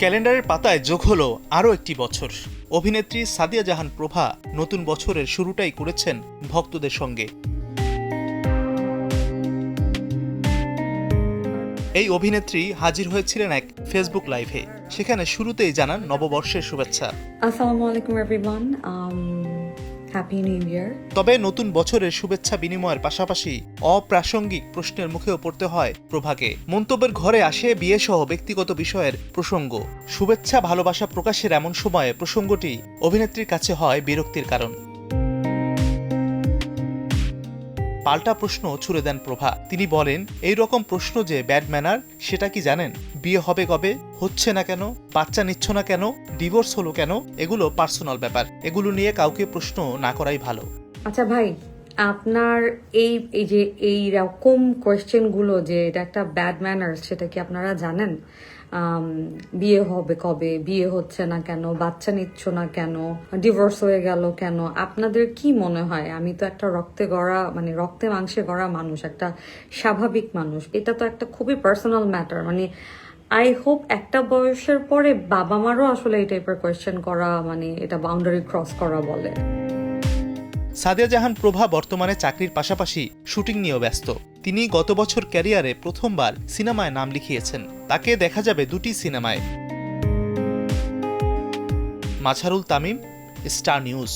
ক্যালেন্ডারের পাতায় যোগ হলো আরও একটি বছর। অভিনেত্রী সাদিয়া জাহান প্রভা নতুন বছরের শুরুটাই করেছেন ভক্তদের সঙ্গে। এই অভিনেত্রী হাজির হয়েছিলেন এক ফেসবুক লাইভে। সেখানে শুরুতেই জানান নববর্ষের শুভেচ্ছা। Assalamu alaikum everyone. Happy New Year. তবে নতুন বছরের শুভেচ্ছা বিনিময়ের পাশাপাশি অপ্রাসঙ্গিক প্রশ্নের মুখেও পড়তে হয় প্রভাকে। মন্তব্যের ঘরে আসে বিয়ে সহ ব্যক্তিগত বিষয়ের প্রসঙ্গ। শুভেচ্ছা ভালোবাসা প্রকাশের এমন সময়ে প্রসঙ্গটি অভিনেত্রীর কাছে হয় বিরক্তির কারণ। পাল্টা প্রশ্ন ছুড়ে দেন প্রভা। তিনি বলেন, এই রকম প্রশ্ন যে ব্যাড ম্যানার সেটা কি জানেন? বিয়ে হবে কবে, হচ্ছে না কেন, বাচ্চা নিচ্ছ না কেন, ডিভোর্স হলো কেন, এগুলো পার্সোনাল ব্যাপার। এগুলো নিয়ে কাউকে প্রশ্ন না করাই ভালো। আচ্ছা ভাই, আপনার এই রকম কোয়েশ্চেন গুলো যে এটা একটা ব্যাড ম্যানার্স, সেটা কি আপনারা জানেন? বিয়ে হবে কবে, বিয়ে হচ্ছে না কেন, বাচ্চা নিচ্ছ না কেন, ডিভোর্স হয়ে গেল কেন, আপনাদের কি মনে হয়? আমি তো একটা রক্তে মাংসে গড়া মানুষ, একটা স্বাভাবিক মানুষ। এটা তো একটা খুবই পার্সোনাল ম্যাটার। আই হোপ একটা বয়সের পরে বাবা মারও আসলে এই টাইপের কোয়েশ্চেন করা এটা বাউন্ডারি ক্রস করা বলে। সাদিয়া জাহান প্রভা বর্তমানে চাকরির পাশাপাশি শুটিং নিয়েও ব্যস্ত। তিনি গত বছর ক্যারিয়ারে প্রথমবার সিনেমায় নাম লিখিয়েছেন। তাকে দেখা যাবে দুটি সিনেমায়। Mazharul Tamim, star news.